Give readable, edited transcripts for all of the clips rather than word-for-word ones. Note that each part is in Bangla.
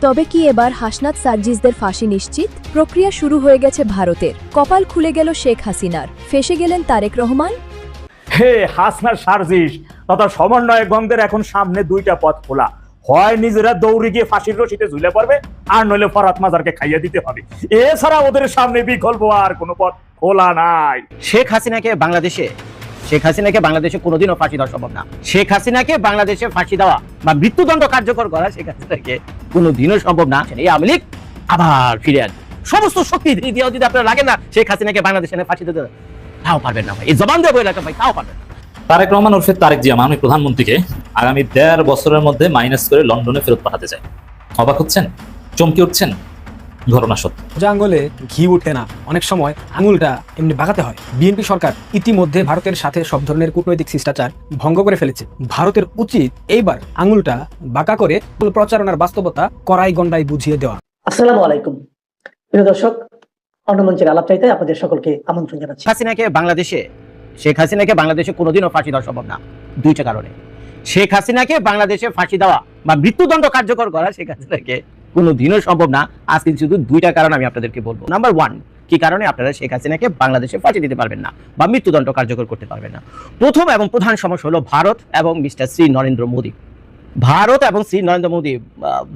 তবে কি এবার হাসনাত সার্জিসদের ফাঁসি নিশ্চিত? প্রক্রিয়া শুরু হয়ে গেছে ভারতের। কপাল খুলে গেল শেখ হাসিনার, ফেঁসে গেলেন তারেক রহমান। হে হাসনাত সার্জিস তথা সমন্বয়কগণদের এখন সামনে দুইটা পথ খোলা। হয় নিজেরা দৌড়ে গিয়ে ফাঁসির রশিতে ঝুলে পড়বে, আর নইলে ফরাত মাজারকে খাইয়ে দিতে হবে। এছাড়া ওদের সামনে বিকল্প আর কোনো পথ খোলা নাই। শেখ হাসিনাকে বাংলাদেশে কোনোদিনও ফাঁসি দেওয়া সম্ভব না। শেখ হাসিনাকে বাংলাদেশে ফাঁসি দেওয়া বা মৃত্যুদণ্ড কার্যকর করা শেখ হাসিনাকে কোনোদিনও সম্ভব না। এই আওয়ামী লীগ আবার ফিরে আসবে। সমস্ত শক্তি দিয়েও যদি আপনার লাগে না শেখ হাসিনাকে বাংলাদেশে ফাঁসি দিতে, তাও পারবেন না ভাই। এই জবান দিয়ে বলে রাখেন ভাই, তাও পারবেন না। তারেক রহমান ওরফে তারেক জিয়া মাননীয় প্রধানমন্ত্রীকে আগামী ১.৫ বছরের মধ্যে মাইনাস করে লন্ডনে ফেরত পাঠাতে চায়। অবাক হচ্ছেন? চমকে উঠছেন? ঘটনা সত্য। যে আঙ্গুলে ঘি উঠে না, অনেক সময় আঙুলটা এমনি বাঁকাতে হয়। বিএনপি সরকার ইতিমধ্যে ভারতের সাথে সব ধরনের কূটনৈতিক শিষ্টাচার ভঙ্গ করে ফেলেছে। ভারতের উচিত এইবার আঙুলটা বাঁকা করে প্রচারণার বাস্তবতা কড়াই গন্ডায় বুঝিয়ে দেওয়া। আসসালামু আলাইকুম প্রিয় দর্শক, অন্যমঞ্চের আলাপ চাইতে আপনাদের সকলকে আমন্ত্রণ জানাচ্ছি। শেখ হাসিনাকে বাংলাদেশে কোনোদিনও ফাঁসি দেওয়া সম্ভব না, দুইটা কারণে। শেখ হাসিনাকে বাংলাদেশে ফাঁসি দেওয়া বা মৃত্যুদণ্ড কার্যকর করা শেখ হাসিনাকে কোনোদিনও সম্ভব না। আজকে শুধু দুইটা কারণ আমি আপনাদেরকে বলবো। নাম্বার 1, কি কারণে আপনারা শেখ হাসিনাকে বাংলাদেশে ফাঁসি দিতে পারবেন না বা মৃত্যুদণ্ড কার্যকর করতে পারবেন না। প্রথম এবং প্রধান সমস্যা হলো ভারত এবং মিস্টার শ্রী নরেন্দ্র মোদী। ভারত এবং শ্রী নরেন্দ্র মোদী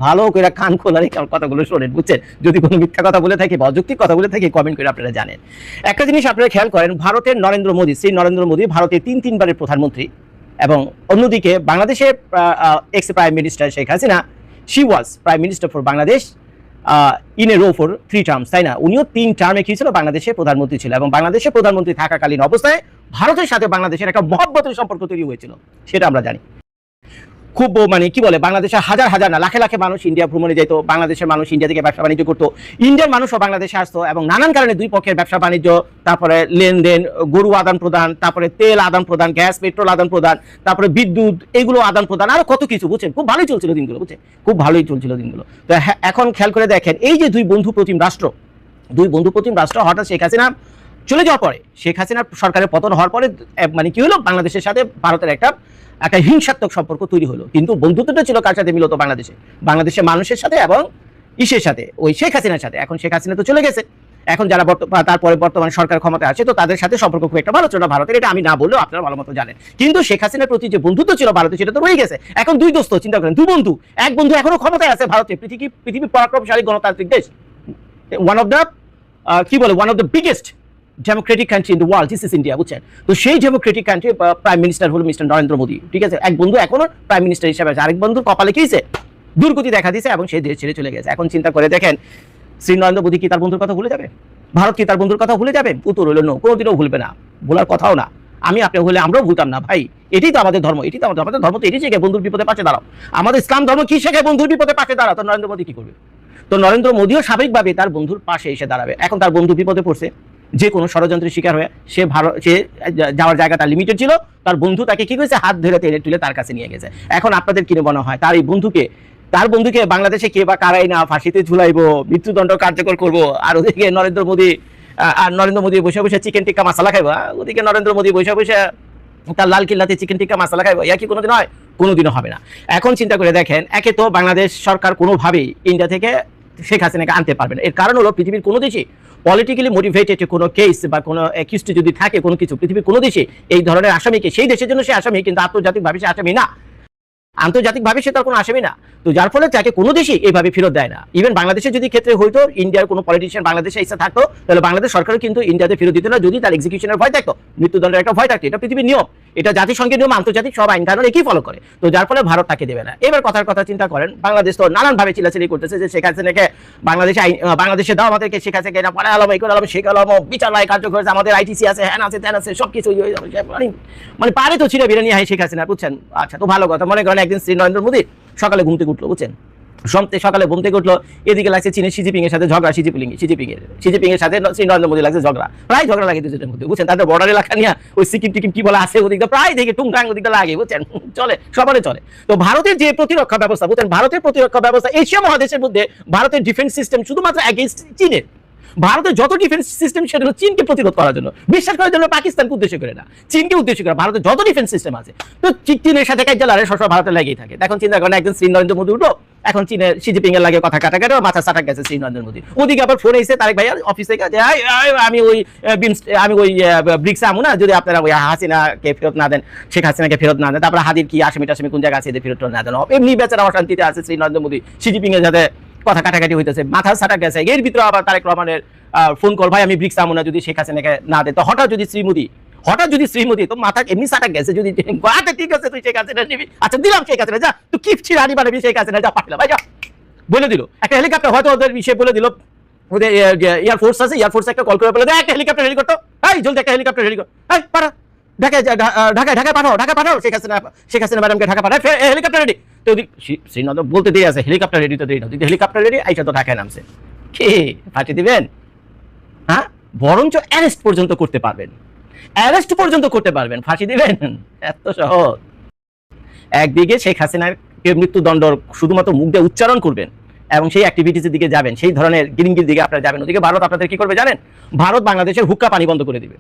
ভালো করে কান খোলা রেখে কথাগুলো শোনেন, বুঝছেন? যদি কোনো মিথ্যা কথা বলে থাকি বা অযৌক্তিক কথা বলে থাকি কমেন্ট করে আপনারা জানেন। একটা জিনিস আপনারা খেয়াল করেন, ভারতের নরেন্দ্র মোদী, শ্রী নরেন্দ্র মোদী ভারতের 3 বারের প্রধানমন্ত্রী, এবং অন্যদিকে বাংলাদেশের ex prime minister Sheikh Hasina, she was prime minister for Bangladesh in a row for 3 terms, তাই না? উনিও 3 টার্মে কি ছিল, বাংলাদেশের প্রধানমন্ত্রী ছিল। এবং বাংলাদেশের প্রধানমন্ত্রী থাকাকালীন অবস্থায় ভারতের সাথে বাংলাদেশের একটা মহব্বতের সম্পর্ক তৈরি হয়েছিল, সেটা আমরা জানি। খুব কি বলে, বাংলাদেশের হাজার হাজার না লাখে লাখে মানুষ ইন্ডিয়া ভ্রমণে যেত, বাংলাদেশের মানুষ ইন্ডিয়া থেকে ব্যবসা বাণিজ্য করতো, ইন্ডিয়ান মানুষও বাংলাদেশে আসতো, এবং নানান কারণে দুই পক্ষের ব্যবসা বাণিজ্য, তারপরে লেনদেন, গরু আদান প্রদান, তারপরে তেল আদান প্রদান, গ্যাস পেট্রোল আদান প্রদান, তারপরে বিদ্যুৎ, এগুলো আদান প্রদান, আরো কত কিছু, বুঝছেন? খুব ভালোই চলছিল দিনগুলো, বুঝছেন? খুব ভালোই চলছিল দিনগুলো। তো এখন খেয়াল করে দেখেন, এই যে দুই বন্ধু প্রতিম রাষ্ট্র হঠাৎ শেখ হাসিনা চলে যাওয়ার পরে, শেখ হাসিনার সরকারের পতন হওয়ার পরে কি হলো, বাংলাদেশের সাথে ভারতের একটা হিংসাত্মক সম্পর্ক তৈরি হলো। কিন্তু বন্ধুত্বটা ছিল কার সাথে? মূলত বাংলাদেশের মানুষের সাথে এবং ইসের সাথে, ওই শেখ হাসিনার সাথে। এখন শেখ হাসিনা তো চলে গেছে, এখন যারা তারপরে বর্তমান সরকার ক্ষমতায় আছে, তো তাদের সাথে সম্পর্ক খুব একটা ভালো ছিল না ভারতের, এটা আমি না বললেও আপনারা ভালো মতো জানেন। কিন্তু শেখ হাসিনার প্রতি যে বন্ধুত্ব ছিল ভারতের, সেটা তো রয়ে গেছে। এখন দুই দোস্ত, চিন্তা করেন, দুই বন্ধু, এক বন্ধু এখনো ক্ষমতায় আছে ভারতে, পৃথিবীর পরাক্রমশালী গণতান্ত্রিক দেশ, one of the biggest Democratic country in the world, this is India, বুঝছেন? তো সেই ডেমোক্রেটিক কান্ট্রি প্রাইম মিনিস্টার হলো মিস্টার নরেন্দ্র মোদী, ঠিক আছে? এক বন্ধু এখনো প্রাইম মিনিস্টার হিসেবে আছে, আরেক বন্ধুর কপালে কি হয়েছে, দুর্গতি দেখা দিয়েছে এবং সেই দেশ ছেড়ে চলে গেছে। এখন চিন্তা করে দেখেন, শ্রী নরেন্দ্র মোদী কি তার বন্ধুর কথা ভুলে যাবে? ভারত কি তার বন্ধুর কথা ভুলে যাবে? উত্তর হলো নো, কোনোদিনও ভুলবে না, ভোলার কথাও না। আমি আপনি হলে আমরাও ভুলতাম না ভাই। এটাই তো আমাদের ধর্ম, আমাদের ধর্ম তো এটাই শেখায়, বন্ধুর বিপদে পাশে দাঁড়াও। আমাদের ইসলাম ধর্ম কি শেখায়? বন্ধুর বিপদে পাশে দাঁড়াও। তো নরেন্দ্র মোদী কি করবে? তো নরেন্দ্র মোদীও স্বাভাবিকভাবে তার বন্ধুর পাশে এসে দাঁড়াবে। এখন তার বন্ধু বিপদে পড়ছে, যে কোনো ষড়যন্ত্রের শিকার হয়ে সে যাওয়ার জায়গাটা লিমিটেড ছিল, তার বন্ধু তাকে কি করেছে, হাত ধরে টেনে তুলে তার কাছে নিয়ে গেছে। এখন আপনাদের কিনে মনে হয় তার বন্ধুকে বাংলাদেশে কে বা কারাই না ফাঁসিতে ঝুলাইবো, মৃত্যুদণ্ড কার্যকর করবো, আর ওদিকে নরেন্দ্র মোদী বসে বসে চিকেন টিক্কা মশলা খাইবো, ওদিকে নরেন্দ্র মোদী বসে বসে তার লাল কিল্লাতে চিকেন টিক্কা মশলা খাইবো, কি কোনোদিন হয়? কোনোদিনও হবে না। এখন চিন্তা করে দেখেন, একে তো বাংলাদেশ সরকার কোনোভাবেই ইন্ডিয়া থেকে শেখ হাসিনাকে আনতে পারবে না। এর কারণ হলো, পৃথিবীর কোনো দেশে পলিটিক্যালি মোটিভেটেড কোনো কেস বা কোনো অ্যাকিউজড যদি থাকে কোনো কিছু, পৃথিবীর কোনো দেশে এই ধরনের আসামিকে, সেই দেশের জন্য সে আসামি, কিন্তু আন্তর্জাতিকভাবে সে আসামি না, আন্তর্জাতিকভাবে সে তার কোনো আসামি না। তো যার ফলে তাকে কোনো দেশই এইভাবে ফেরত দেয় না। ইভেন বাংলাদেশের যদি ক্ষেত্রে হইতো, ইন্ডিয়ার কোনো পলিটিশিয়ান বাংলাদেশে ইচ্ছা থাকতো, তাহলে বাংলাদেশ সরকারও কিন্তু ইন্ডিয়াতে ফেরত দিত না, যদি তার এক্সিকিউশনের ভয় থাকতো, মৃত্যুদণ্ডের একটা ভয় থাকতো। এটা পৃথিবীর নিয়ম, এটা জাতিসংঘের নিয়ম, আন্তর্জাতিক সব আইন কানুন একই ফলো করে। তো যার ফলে ভারত তাকে দেবে না। এবার কথার কথা চিন্তা করেন, বাংলাদেশ তো নানানভাবে চিল্লাচিল্লি করতেছে যে শেখ হাসিনাকে বাংলাদেশে দাও, আমাদেরকে শেখ হাসিনাকে এটা পড়া আলম, এই করে আলম, শেখ আলম বিচারালয় কার্যকর আছে, আমাদের আইটিসি আছে, হ্যান আছে, ত্যান আছে, সবকিছু পারে তো ছিঁড়ে বেড়ে নিয়ে হয় শেখ হাসিনা, বুঝছেন? আচ্ছা, তো ভালো কথা। মনে করেন একদিন শ্রী নরেন্দ্র মোদী সকালে ঘুম থেকে উঠলো, বুঝছেন? সকালে ঘুম থেকে উঠলো, এদিকে লাগছে চীনের সিজিপিং এর সাথে ঝগড়া, সিজিপিং এর সাথে শ্রী নরেন্দ্র মোদী লাগছে ঝগড়া, প্রায় ঝগড়া লাগে দুজনের মধ্যে, বুঝছেন? তাদের বর্ডার এলাকা নিয়ে ওই সিকিম টিকিম কি বলে আছে, ওদিকে প্রায় দেখে টুংটাং ওদিকে লাগে, বুঝছেন? চলে, সবারই চলে। তো ভারতের যে প্রতিরক্ষা ব্যবস্থা, বুঝছেন, ভারতের প্রতিরক্ষা ব্যবস্থা এশিয়া মহাদেশের মধ্যে ভারতের ডিফেন্স সিস্টেম শুধুমাত্র এগেইনস্ট চীনের। ভারতের যত ডিফেন্স সিস্টেম সেটা হলো চীনকে প্রতিরোধ করার জন্য, বিশ্বাস করার জন্য পাকিস্তানকে উদ্দেশ্য করে না, চীনকে উদ্দেশ্য করে। ভারতের যত ডিফেন্স সিস্টেম আছে, তো চীনের সাথে কাজ জ্বালারে সবসময় ভারতের লেগেই থাকে। এখন চিন্তা করেন, একজন শ্রী নরেন্দ্র মোদী উঠো, এখন চীনের শি জিনপিং এর লাগে কথা কাটাকাটি মাথা সাটা গেছে শ্রী নরেন্দ্র মোদী। ওদিকে আবার ফোন এসে তারেক ভাইয়ার অফিস থেকে যে আমি ওই ব্রিক্স আমু না, যদি আপনারা ওই হাসিনাকে ফেরত না দেন, শেখ হাসিনাকে ফেরত না দেন, তারপরে হাদির কি আসামি টাসামি কোন জায়গা আছে এদের ফেরত না দেন, এমনি বেচারা অশান্তিতে আছে শ্রী নরেন্দ্র মোদী, শি জিনপিং এর সাথে কথা কাটাকাটি হইতেছে, মাথা সাটা গেছে। এর ভিতরে আবার তারেক রহমানের ফোন কল, ভাই আমি ব্রিক্স আমু না যদি শেখ হাসিনাকে না দেয়। তো হঠাৎ যদি শ্রীমোদী তো মাথা এমনি সাটা গেছে, যদি ঠিক আছে তুই শেখ হাসিনা নিবি, আচ্ছা দিলাম শেখ হাসিনা, যা তুই কি ছিড়ানি বানাবি শেখ হাসিনা, যা পাঠালাম ভাই, যা বলে দিল। একটা হেলিকপ্টার হয়তো ওদের বিষয়ে বলে দিল, ওদের এয়ারফোর্স আছে, এয়ারফোর্স একটা কল করে বলে দেয় একটা হেলিকপ্টার রেডি করতো, এই জলদি একটা হেলিকপ্টার রেডি কর, এই পাঠা ঢাকায় পাঠাও শেখ হাসিনা ম্যাডামকে ঢাকা পাঠায়, হেলিকপ্টার রেডি। তো শ্রীনগর বলতে দিয়ে আছে হেলিকপ্টার রেডি, তো দেরি না, হেলিকপ্টার রেডি, এইটা তো ঢাকায় নামছে, কে পাঠিয়ে দিবেন? হ্যাঁ, বরঞ্চ অ্যারেস্ট পর্যন্ত করতে পারবেন, ফাঁসি দিবেন, এত সহজ। একদিকে শেখ হাসিনার মৃত্যুদণ্ড শুধুমাত্র মুখ দিয়ে উচ্চারণ করবেন এবং সেই অ্যাক্টিভিটিসের দিকে যাবেন, সেই ধরনের গিরিঙ্গির দিকে আপনারা যাবেন। ওদিকে ভারত আপনাদের কি করবে জানেন? ভারত বাংলাদেশের হুক্কা পানি বন্ধ করে দিবে,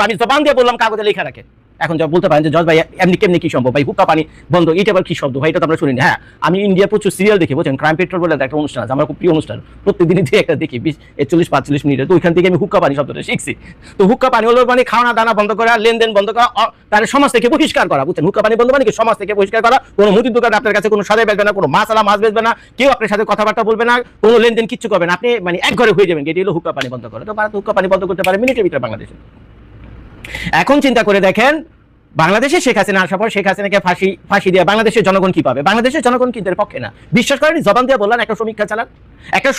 আমি জবান দিয়ে বললাম, কাগজে লেখা রাখে। এখন যা বলতে পারেন যে জজ ভাই এমনি কেমনি কি সম্ভব, ভাই হুক্কা পানি বন্ধ, এটা আবার কি শব্দ ভাই, এটা তো আমরা শুনিনি। হ্যাঁ, আমি ইন্ডিয়া প্রচুর সিরিয়াল দেখি, বলছেন ক্রাইম পেট্রোল বলে একটা অনুষ্ঠান আছে, আমার খুব প্রিয় অনুষ্ঠান, প্রত্যেকদিনই একটা দেখি 40-45 মিনিটে। তো ওইখান থেকে আমি হুক্কা পানি শব্দটা শিখছি। তো হুক্কা পানি হলো মানে খাওয়া দানা বন্ধ করা, লেনদেন বন্ধ করা, তার সমাজ থেকে বহিষ্কার করা, বুঝছেন? হুক্কা পানি বন্ধ মানে কি সমাজ থেকে বহিষ্কার করা। কোনো মুদির দোকান আপনার কাছে কোনো সদাই বেচবে না, কোনো মাছ বেচবে না, কেউ আপনার সাথে কথাবার্তা বলবে না, কোনো লেনদেন কিচ্ছু করবে না, আপনি মানে এক ঘরে হয়ে যাবেন। এটি হলো হুক্কা পানি বন্ধ করা। তো ভারত হুক্কা পানি বন্ধ করতে পারে মিনিটের ভিতরে বাংলাদেশে। এখন চিন্তা করে দেখেন, বাংলাদেশে শেখ হাসিনা আসার পর শেখ হাসিনাকে ফাঁসি দিয়ে বাংলাদেশের জনগণ কি পাবে? বাংলাদেশের জনগণ কিন্তু এর পক্ষে না, বিশ্বাস করেন। জবান দিয়ে বললেন, একটা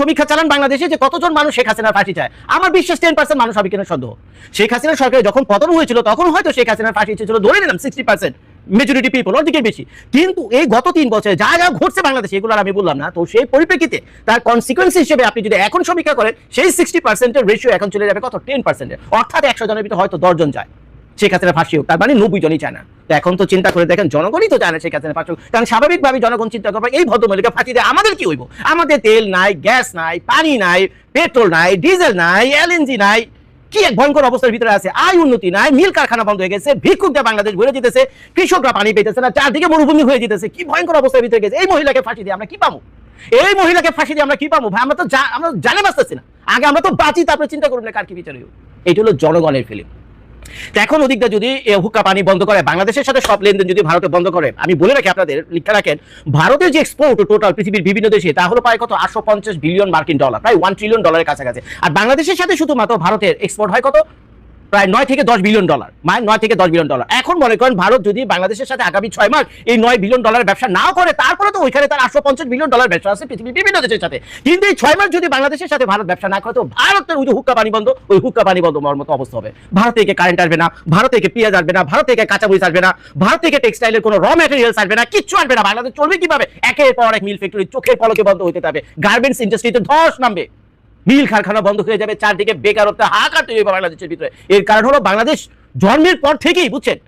সমীক্ষা চালান বাংলাদেশে যে কতজন মানুষ শেখ হাসিনার ফাঁসি চায়। আমার বিশ্বাস 10% মানুষ হবে কিনা সন্দেহ। শেখ হাসিনা সরকার যখন পতন হয়েছিল তখন হয়তো শেখ হাসিনার ফাঁসি ছিল, ধরে নিলাম 60% মেজরিটি পিপল, ওর দিকে বেশি। কিন্তু এই গত 3 বছরে যা ঘটছে বাংলাদেশে, এগুলো আমি বললাম না। তো সেই পরিপ্রেক্ষিতে তার কনসিকুয়েন্স হিসেবে আপনি যদি এখন সমীক্ষা করেন, সেই 60% রেশিও এখন চলে যাবে কত? 10%। অর্থাৎ 100 জনের ভিতরে হয়তো 10 জন যায় শেখ হাসিনা ফাঁসি হোক, তার মানে 90 জনই চায় না। তো এখন তো চিন্তা করে দেখেন, জনগণই তো চায় না শেখ হাসিনা ফাঁসি হোক, কারণ স্বাভাবিকভাবে জনগণ চিন্তা করবে এই ভদ্রমহিলাকে ফাঁসি দিয়ে আমাদের কি হইব? আমাদের তেল নাই, গ্যাস নাই, পানি নাই, পেট্রোল নাই, ডিজেল নাই, এলএনজি নাই, কি এক ভয়ঙ্কর অবস্থার ভিতরে আছে। আয় উন্নতি নাই, মিল কারখানা বন্ধ হয়ে গেছে, ভিক্ষুকদের বাংলাদেশ ভরে যেতেছে, কৃষকরা পানি পেতেছে না, চারদিকে মরুভূমি হয়ে যেতেছে, কি ভয়ঙ্কর অবস্থার ভিতরে গেছে। এই মহিলাকে ফাঁসি দিয়ে আমরা কি পাবো? ভাই আমরা তো জানে বাঁচতেছি না। আগে আমরা তো বাঁচি, তারপরে চিন্তা করুন না কার কি বিচার হইব। এটা হলো জনগণের ফিলিং। এখন ওদিকটা যদি হুক্কা পানি বন্ধ করে, বাংলাদেশের সাথে সব লেনদেন যদি ভারতে বন্ধ করে, আমি বলে রাখি আপনাদের, লিখে রাখেন, ভারতের যে এক্সপোর্ট টোটাল পৃথিবীর বিভিন্ন দেশে, তা হলো প্রায় কত? 850 বিলিয়ন মার্কিন ডলার, প্রায় $1 ট্রিলিয়ন কাছাকাছি। আর বাংলাদেশের সাথে শুধুমাত্র ভারতের এক্সপোর্ট হয় কত? প্রায় 9 থেকে 10 বিলিয়ন ডলার, মানে 9 থেকে 10 বিলিয়ন ডলার। এখন মনে করেন ভারত যদি বাংলাদেশের সাথে আগামী 6 মাস এই 9 বিলিয়ন ডলারের ব্যবসা নাও করে, তারপরে তো ওইখানে তার 850 বিলিয়ন ডলার ব্যবসা আছে পৃথিবীর বিভিন্ন দেশের সাথে। কিন্তু এই 6 মাস যদি বাংলাদেশের সাথে ভারত ব্যবসা না করে, তো ভারতের ওই যে হুক্কা পানি বন্ধ, ওই হুক্কা পানি বন্ধ হওয়ার মতো অবস্থা হবে। ভারত থেকে কারেন্ট আসবে না, ভারত থেকে পেঁয়াজ আসবে না, ভারত থেকে কাঁচামরিচ আসবে না, ভারত থেকে টেক্সটাইলের কোনো র ম্যাটেরিয়ালস আসবে না, কিচ্ছু আসবে না। বাংলাদেশ চলবে কিভাবে? একের পর এক মিল ফ্যাক্টরি চোখের পলকে বন্ধ হতে থাকবে, গার্মেন্টস ইন্ডাস্ট্রিতে ধস নামবে, মিল কারখানা বন্ধ হয়ে যাবে, চারদিকে বেকারত্ব হাহাকার তৈরি হবে বাংলাদেশের ভিতরে। এর কারণ হলো বাংলাদেশ জন্মের পর থেকেই, বুঝছেন,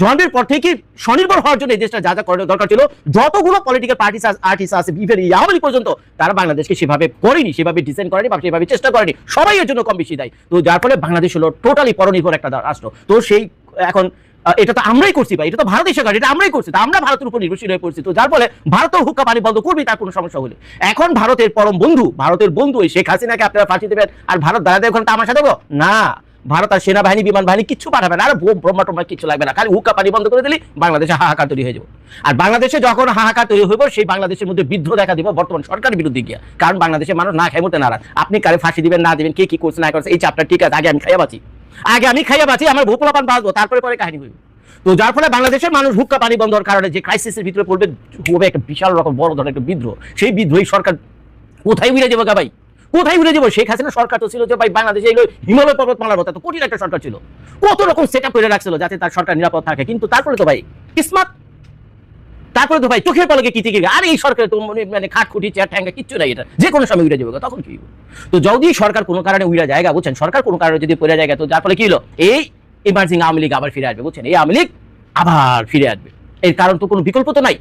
জন্মের পর থেকেই স্বনির্ভর হওয়ার জন্য এই দেশটা যা করার দরকার ছিল, যতগুলো পলিটিক্যাল পার্টি আর্টিস্ট আছে ইভেন আওয়ামী পর্যন্ত, তারা বাংলাদেশকে সেভাবে করেনি, সেভাবে ডিজাইন করেনি বা সেভাবে চেষ্টা করেনি, সবাই এর জন্য কম বেশি দায়ী। তো যার ফলে বাংলাদেশ হলো টোটালি পরনির্ভর একটা রাষ্ট্র। তো সেই এখন এটা তো আমরাই করছি ভাই, এটা তো ভারতের সরকার, এটা আমরাই করছি, তো আমরা ভারতের উপর নির্ভরশীল হয়ে পড়ছি। তো যার ফলে ভারতের হুক্কা পানি বন্ধ করবেই, তার কোনো সমস্যা হলে। এখন ভারতের পরম বন্ধু, ভারতের বন্ধু ওই শেখ হাসিনাকে আপনারা ফাঁসি দেবেন, আর ভারত দাঁড়াতে ওখানে তামাশা দেবো না। ভারত আর সেনাবাহিনী, বিমান বাহিনী কিচ্ছু পাঠাবে না, আর ব্রহ্মা টম্মা কিচ্ছু লাগবে না, খালি হুক্কা পানি বন্ধ করে দিলে বাংলাদেশে হাহাকার তৈরি হয়ে যাবে। আর বাংলাদেশে যখন হাহাকার তৈরি হইব, সেই বাংলাদেশের মধ্যে বিদ্রোহ দেখা দিব বর্তমান সরকারের বিরুদ্ধে গিয়া, কারণ বাংলাদেশের মানুষ না খাই মরতে নারাজ। আপনি কারে ফাঁসি দিবেন না দিবেন, কে কি করছে না করছে, এই চাপটা ঠিক আছে, আগে আমি খাইয়া বাঁচি, আমার ভূপলাপান বাঁচবো, তারপরে কাহিনী হইব। তো যার ফলে বাংলাদেশের মানুষ হুক্কা পানি বন্ধ হওয়ার কারণে যে ক্রাইসিসের ভিতরে পড়বে, হবে একটা বিশাল রকম বড় ধরনের একটা বিদ্রোহ। সেই বিদ্রোহী সরকার কোথায় উড়ে যাবো ভাই, কোথায় উড়ে যাবো? শেখ হাসিনা সরকার তো ছিল যে ভাই বাংলাদেশে এলো হিমালয় পর্বতমালার মতো কঠিন একটা সরকার ছিল, কত রকম সেট আপ করে রাখছিল যাতে তার সরকার নিরাপদ থাকে। কিন্তু তারপরে তো ভাই কিসমত, তারপরে তো ভাই চোখের পলকে কি থেকে, আর এই সরকার তো মানে খাটখুটি চেয়ার ঠ্যাঙ্গা কিচ্ছু নাই, এটা যে কোনো সময় উড়ে যাবে, তখন কি? তো যদি সরকার কোনো কারণে উড়ে জায়গা, বুঝছেন, সরকার কোনো কারণে যদি পড়ে জায়গা, তো যার ফলে কি হলো, এই ইমার্জিং আওয়ামী লীগ আবার ফিরে আসবে, বুঝছেন, এই আওয়ামী লীগ আবার ফিরে আসবে। এর কারণ তো কোনো বিকল্প তো নাই,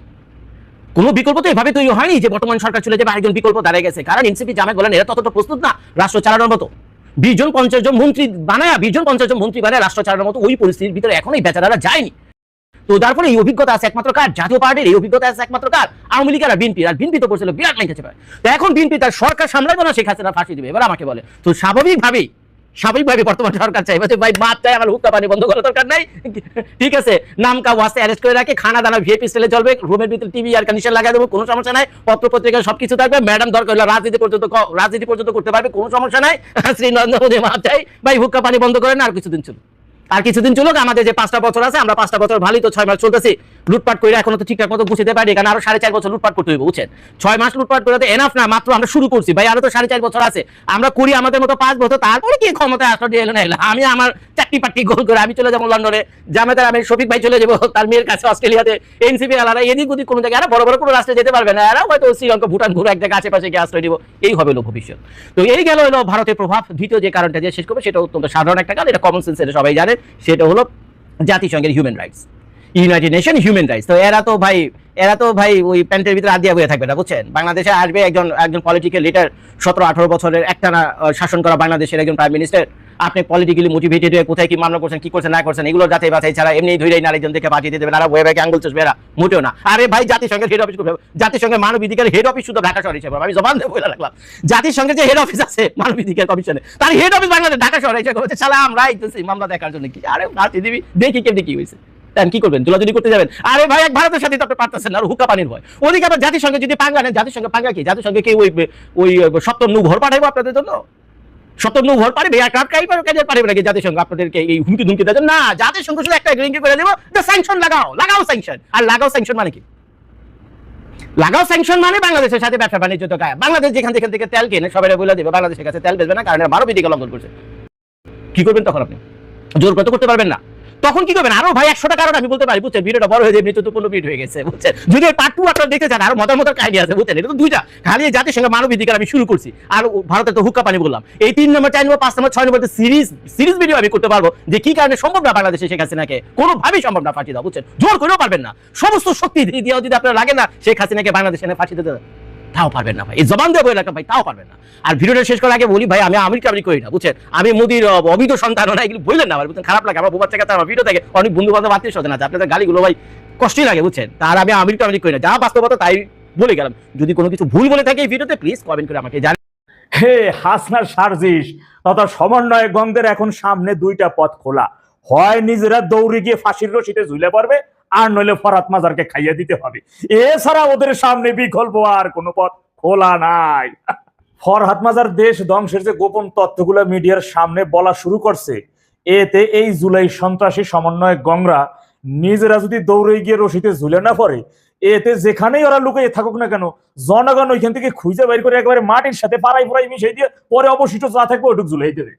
কোনো বিকল্প তো এভাবে তৈরি হয়নি যে বর্তমান সরকার চলে যাবে, আরেকজন বিকল্প দাঁড়িয়ে গেছে। কারণ এনসিপি জামায়াত বলেন এরা ততটা প্রস্তুত না রাষ্ট্র চালানোর মতো। 20 জন 50 জন মন্ত্রী বানায় রাষ্ট্র চালানোর মতো ওই পরিস্থিতির ভিতরে এখন এই বেচারারা যায়নি। তো তারপরে এই অভিজ্ঞতা আছে একমাত্র কার? জাতীয় পার্টির এই অভিজ্ঞতা আছে একমাত্র কার? আওয়ামী লীগের আর বিএনপি। আর বিএনপি তো করছিল বিরাট মাইন খেতে পারে। তো এখন বিএনপি তার সরকার সামলাবে না, শেখ হাসিনা ফাঁসি দিবে। এবার আমাকে বলে, তো স্বাভাবিকভাবে বর্তমান সরকার চাই ভাই মাপ চাই, আমার হুক্কা পানি বন্ধ করার দরকার নাই, ঠিক আছে, নামকা ওয়াসে অ্যারেস্ট করে রাখে, খানা দানা ভিআইপি স্টাইলে চলবে, রুমের ভিতরে টিভি আর কন্ডিশন লাগাই দেবো, কোনো সমস্যা নাই, পত্র পত্রিকা সবকিছু থাকবে, ম্যাডাম দরকার হলে রাজনীতি পর্যন্ত করতে পারবে, কোনো সমস্যা নাই, শ্রী নরেন্দ্র মোদী মাপ চাই ভাই, হুক্কা পানি বন্ধ করেন। আর কিছুদিন চলুক, আমাদের যে 5টা বছর আছে, আমরা 5টা বছর ভালোই তো 6 মাস চলতেছি, লুটপাট করে এখনো তো ঠিকঠাক মতো বুঝতে পারি, কারণ আরো 4.5 বছর লুটপাট করতে হইব, বুঝছেন? 6 মাস লুটপাট করে তো এনাফ না, মাত্র আমরা শুরু করছি ভাই, আরো তো 4.5 বছর আছে, আমরা করি আমাদের মতো 5 বছর, তারপরে কি ক্ষমতায় আসলে দিয়ে এলো না এলো, আমি আমার চাকরি পাট্টি গোল করে আমি চলে যাবো লন্ডনে, জামাতের আমি শফিক ভাই চলে যাবো তার মেয়ের কাছে অস্ট্রেলিয়াতে, এনসিপি আলাদা এদিক ওদিক কোনো জায়গায়, বড় বড় কোনো রাষ্ট্রে যেতে পারবে না, এরা হয়তো শ্রীলঙ্কা ভুটান ঘুরে এক জায়গায় আশেপাশে গিয়ে আশ্রয় দিব, এই হবে হলো ভবিষ্যৎ। তো এই গেল হলো ভারতের প্রভাব। দ্বিতীয় যে কারণটা দিয়ে শেষ করবো সেটা অত্যন্ত সাধারণ একটা কারণ, এটা কমন সেন্স, এটা সবাই জানেন, সেটা হলো জাতিসংঘের human rights, United nation human rights. তো এরা তো ভাই ওই প্যান্টের ভিতরে হাত দিয়ে বয়ে থাকবে না, বুঝছেন? বাংলাদেশে আসবে একজন পলিটিক্যাল লিডার, 17-18 বছরের একটানা শাসন করা বাংলাদেশের একজন প্রাইম মিনিস্টার, আপনি পলিটিক্যালি মোটিভেটেড হয়ে কোথায় কি মামলা করছেন, কি করছেন না করছেন, এগুলো যাচাই বাছাই ছাড়া এমনি ধরেই নারীজন থেকে পাঠিয়ে দিয়ে দেবেন, আর ওয়ে ব্যাগে আঙ্গুল চষবে, এরা মোটেও না। আরে ভাই, জাতিসংঘের হেড অফিস করবে, জাতিসংঘের মানবাধিকার হেড অফিস শুধু ঢাকা শহরে হিসেবে, আমি জবান দিয়ে বলে রাখলাম, জাতিসংঘের যে হেড অফিস আছে মানবাধিকার কমিশনে, তার হেড অফিস বাংলাদেশ ঢাকা শহরে হিসেবে করছে, শালা আমরা আইতেছি মামলা দেখার জন্য। কি আরে পাঠিয়ে দিবি, দেখি কেমনি কি হয়েছে, কি করবেন? জোলাজুলি করতে যাবেন? আরে ভাই, এক ভারতের সাথে তো আপনি পারতেছেন না, আর হুক্কা পানির ভয়। ওদিকে আবার জাতিসংঘে যদি পাঙ্গা নেন, জাতিসংঘে পাঙ্গা কি? জাতিসংঘে কি ওই সপ্তম নৌ ঘর পাঠাইবো আপনাদের জন্য? সপ্তম নৌ ঘর পারবে এয়ারক্রাফট পারবে নাকি জাতিসংঘ আপনাদেরকে এই হুমকি ধুমকি দেওয়ার জন্য? না, জাতিসংঘ শুধু একটা এগ্রিমেন্ট করে দেবো, স্যাংশন লাগাও স্যাংশন। আর লাগাও স্যাংশন মানে কি? লাগাও স্যাংশন মানে বাংলাদেশের সাথে ব্যবসা বাণিজ্য তো গায়ে, বাংলাদেশ যেখান থেকে তেল কিনে সবাই বলে দেবে বাংলাদেশের কাছে তেল বেচবে না, কারণ মানবাধিকার লঙ্ঘন করছে। কি করবেন তখন? আপনি জোর করে তো করতে পারবেন না। তখন কি করবেন? আরো ভাই 100টা কারণ আমি বলতে পারি, বুঝছেন? ভিডিওটা বড় হয়ে যায়, মৃত্যু 15 মিনিট হয়ে গেছে, বুঝছেন? যদি পার্ট 2 আপনারা দেখতে চান, আরো মজার কাহিনী আছে, বুঝছেন? এটা তো 2টা, খালি জাতিসংঘ মানবাধিকার আমি শুরু করছি, আর ভারতের তো হুক্কা পানি বললাম, এই 3 নম্বর 4 নম্বর 5 নম্বর 6 নম্বর সিরিজ ভিডিও আমি করতে পারবো, যে কি কারণে সম্ভব না বাংলাদেশে শেখ হাসিনাকে কোনোভাবেই সম্ভব না ফাঁসি দাও, বুঝছেন? জোর করেও পারবেন না, সমস্ত শক্তি দিয়েও যদি আপনারা লাগে না শেখ হাসিনাকে বাংলাদেশে এনে ফাঁসি দিতে, তাও পারবেন না ভাই, এই জবান দিয়ে বলে রাখলাম ভাই, তাও পারবেন না। আর ভিডিওটা শেষ করার আগে বলি ভাই, আমি আমেরিকা করি না, বুঝছেন? আমি মোদির অবৈধ সন্তান না, এগুলো বললেন না আমার, বুঝছেন? খারাপ লাগে আমার, বোবার থেকে আমার ভিডিও থেকে অনেক বন্ধু বান্ধব আত্মীয় স্বজন আছে, আপনাদের গালিগুলো ভাই কষ্টই লাগে, বুঝছেন? তার আমি আমেরিকা করি না, যা বাস্তবতা তাই বলে গেলাম। যদি কোনো কিছু ভুল বলে থাকে এই ভিডিওতে প্লিজ কমেন্ট করে আমাকে জানান। হে হাসনার সার্জিস তথা সমন্বয়কগণদের এখন সামনে 2টা পথ খোলা, হয় নিজেরা দৌড়ে গিয়ে ফাঁসির রশিতে ঝুলে পড়বে, আর নইলে ফরাত মাজারকে খাইয়ে দিতে হবে। এছাড়া ওদের সামনে বিকল্প আর কোনো পথ খোলা নাই। ফরহাদ মাজার দেশ ধ্বংসের যে গোপন তথ্যগুলো মিডিয়ার সামনে বলা শুরু করছে, এতে এই জুলাই সন্ত্রাসী সমন্বয়ক গংরা নিজেরা যদি দৌড়ে গিয়ে রশিতে ঝুলে না পড়ে, এতে যেখানেই ওরা লুকিয়ে থাকুক না কেন, জনগণ ওইখান থেকে খুঁজে বের করে একেবারে মাটির সাথে পাড়াই মিশিয়ে দিয়ে পরে অবশিষ্ট যা থাকবে ওটুক ঝুলাই দেবে।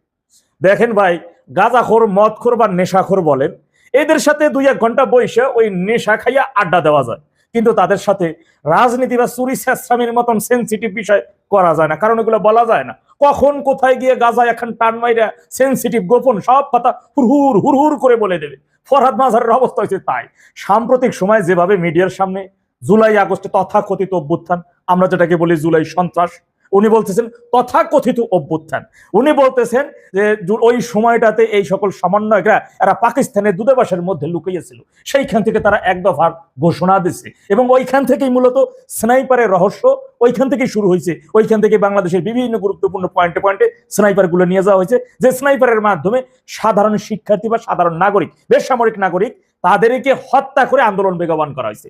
দেখেন ভাই, গাঁজাখোর মদখোর বা নেশাখোর বলেন, এদের সাথে 2-1 ঘন্টা বসে ওই নেশা খাইয়া আড্ডা দেওয়া যায়, কিন্তু তাদের সাথে রাজনীতি বা চুরি চেষ্টামির মতন সেন্সিটিভ বিষয় করা যায় না, কারণ এগুলো বলা যায় না কখন কোথায় গিয়ে গাঁজা এখন টান মাইরা সেন্সিটিভ গোপন সব কথা হুর করে বলে দেবে। ফরহাদ মাজারের অবস্থা হয়েছে তাই। সাম্প্রতিক সময় যেভাবে মিডিয়ার সামনে জুলাই আগস্টে তথাকথিত অভ্যুত্থান, আমরা যেটাকে বলি জুলাই সন্ত্রাস, উনি বলতেছেন তথাকথিত অভ্যুত্থান, উনি বলতেছেন যে ওই সময়টাতে এই সকল সমন্বয়করা এরা পাকিস্তানের দূতাবাসের মধ্যে লুকিয়েছিল, সেইখান থেকে তারা এক দফার ঘোষণা দিচ্ছে, এবং ওইখান থেকেই মূলত স্নাইপারের রহস্য ওইখান থেকেই শুরু হয়েছে। ওইখান থেকে বাংলাদেশের বিভিন্ন গুরুত্বপূর্ণ পয়েন্টে স্নাইপার গুলো নিয়ে যাওয়া হয়েছে, যে স্নাইপারের মাধ্যমে সাধারণ শিক্ষার্থী বা সাধারণ নাগরিক, বেসামরিক নাগরিক, তাদেরকে হত্যা করে আন্দোলন বেগবান করা হয়েছে।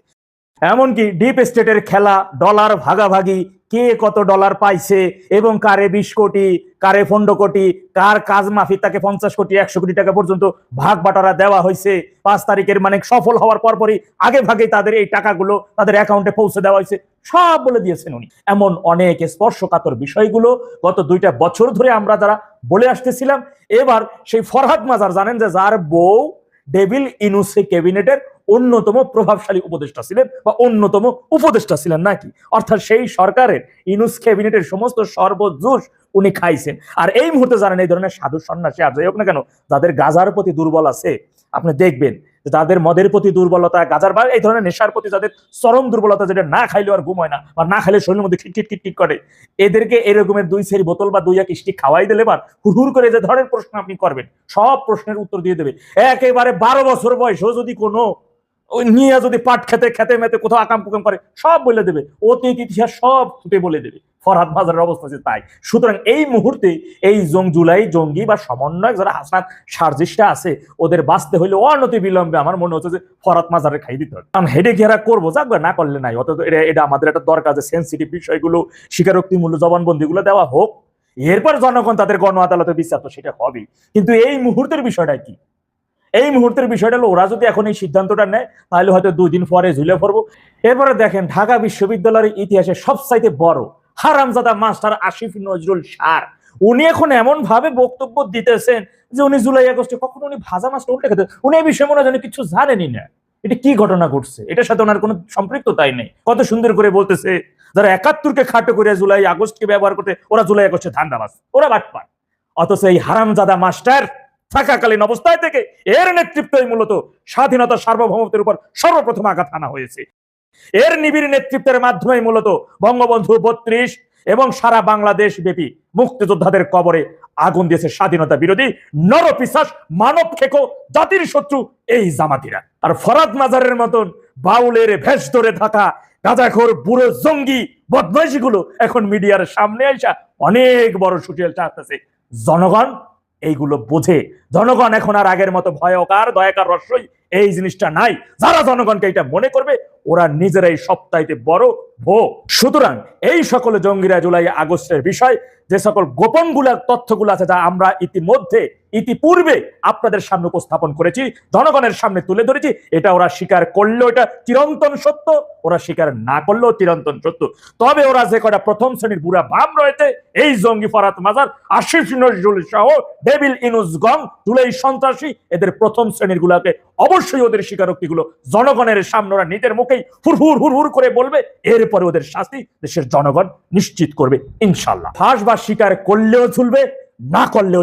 এমনকি ডিপ স্টেটের খেলা, ডলার ভাগাভাগি, কে কত ডলার পাইছে এবং কারে 20 কোটি, কারে 15 কোটি, কার কাজ মাফি তাকে 50 কোটি 100 কোটি টাকা পর্যন্ত ভাগ বাটোয়ারা দেওয়া হয়েছে। 5 তারিখের মানে সফল হওয়ার পরপরই আগে ভাগে তাদের এই টাকাগুলো তাদের অ্যাকাউন্টে পৌঁছে দেওয়া হয়েছে, সব বলে দিয়েছেন উনি। এমন অনেক স্পর্শকাতর বিষয়গুলো গত 2টা বছর ধরে আমরা যারা বলে আসতেছিলাম, এবার সেই ফরহাদ মাজার জানেন যে যার বউ ডেভিল ইনুসে ক্যাবিনেটের অন্যতম প্রভাবশালী উপদেষ্টা ছিলেন বা অন্যতম উপদেষ্টা ছিলেন নাকি, অর্থাৎ সেই সরকারের ইনুস ক্যাবিনেটের সমস্ত সর্বজোশ উনি খাইছেন। আর এই মুহূর্তে জানেন এই ধরনের সাধু সন্ন্যাসী আর যাই হোক না কেন, যাদের গাজার প্রতি দুর্বল আছে, আপনি দেখবেন যে তাদের মদের প্রতি দুর্বলতা, গাজার বা এই ধরনের নেশার প্রতি যাদের চরম দুর্বলতা, যেটা না খাইলে আর ঘুম হয় না বা না খাইলে শরীরের মধ্যে খিটখিট করে, এদেরকে এরকমের 2 সেরি বোতল বা 2-1 স্টিক খাওয়াই দিলে বা হুড় করে যে ধরনের প্রশ্ন আপনি করবেন সব প্রশ্নের উত্তর দিয়ে দেবে। একেবারে 12 বছর বয়সেও যদি কোনো ওই নিয়ে যদি পাট খেতে খেতে মেতে কোথাও আকাম কুকাম করে সব বলে দেবে, অতীত ইতিহাস সব ছুটে বলে দেবে। ফরহাদ মাজারের অবস্থা যে তাই। সুতরাং এই মুহূর্তে এই জুলাই জঙ্গি বা সমন্বয়ক যারা হাসনাত সার্জিসটা আছে, ওদের বাঁচতে হইলে অনতি বিলম্বে আমার মনে হচ্ছে যে ফরহাদ মাজারে খাই দিতে হবে। কারণ হেডে ঘেরা করবো, যাক না করলে নাই, অত এটা আমাদের একটা দরকার যে সেন্সিটিভ বিষয়গুলো, স্বীকারোক্তিমূল্য জবানবন্দিগুলো দেওয়া হোক, এরপর জনগণ তাদের গণ আদালতে বিচার তো সেটা হবে। কিন্তু এই মুহূর্তের বিষয়টা কি? এই মুহূর্তের বিষয়টা হলো ওরা যদি এখন এই সিদ্ধান্তটা নেয় তাহলে হয়তো 2 দিন পরে ঝুলে পড়বো। এরপরে দেখেন ঢাকা বিশ্ববিদ্যালয়ের ইতিহাসে সবচাইতে বড় হারামজাদা মাস্টার আসিফ নজরুল স্যার, উনি এখন এমন ভাবে বক্তব্য দিতেছেন যে উনি জুলাই আগস্টে কখনো উনি ভাজা মাছটা উল্টে খেতে, উনি এই বিষয়ে মনে হয় কিছু জানেনই না। এটা কি ঘটনা ঘটছে, এটার সাথে ওনার কোনো সম্পৃক্ততাই নেই। কত সুন্দর করে বলতেছে যারা 71কে খাটো করে জুলাই আগস্টকে ব্যবহার করতে, ওরা জুলাই আগস্টে ধান্দাবাজ, ওরা বাটপার। অথচ এই হারামজাদা মাস্টার থাকাকালীন অবস্থায় থেকে এর নেতৃত্বই মূলত স্বাধীনতা সার্বভৌমত্বের উপর সর্বপ্রথম আঘাত হানা হয়েছে। এর নিবিড় নেতৃত্বের মাধ্যমে মূলত বঙ্গবন্ধু 32 এবং সারা বাংলাদেশ ব্যাপী মুক্তিযোদ্ধাদের কবরে আগুন দিয়েছে স্বাধীনতা বিরোধী নরপিশাচ, মানব খেকো, জাতির শত্রু এই জামাতিরা। আর ফরহাদ মাজারের মতন বাউলের ভেষ ধরে থাকা গাঁজাখোর বুড়ো জঙ্গি বদমাইশিগুলো এখন মিডিয়ার সামনে আসা অনেক বড় সুটিয়াল চাচ্ছে। জনগণ এইগুলো বোঝে। জনগণ এখন আর আগের মতো ভয়কার দয়াকার রস্যই এই জিনিসটা নাই। যারা জনগণকে এটা মনে করবে ওরা নিজেরাই সবচাইতে বড় ভো। সুতরাং এই সকল জঙ্গিরা জুলাই আগস্টের বিষয় যে সকল গোপন তথ্যগুলো আছে, যা আমরা ইতিপূর্বে আপনাদের সামনে উপস্থাপন করেছি, জনগণের সামনে তুলে ধরেছি, এটা ওরা স্বীকার করলেও এটা চিরন্তন সত্য, ওরা স্বীকার না করলেও চিরন্তন সত্য। তবে ওরা যে কটা প্রথম শ্রেণীর বুড়া ভাব রয়েছে, এই জঙ্গি ফরহাদ মাজার, আসিফ নজরুল সহ ডেভিল ইনুস গং, জুলাই সন্ত্রাসী, এদের প্রথম শ্রেণীর গুলাকে অবশ্যই ওদের স্বীকারোক্তিগুলো জনগণের সামনে ওরা নিজের মুখেই হুর করে বলবে। এরপরে ওদের শাস্তি দেশের জনগণ নিশ্চিত করবে ইনশাল্লাহ। ফাঁস বা স্বীকার করলেও ঝুলবে, না করলেও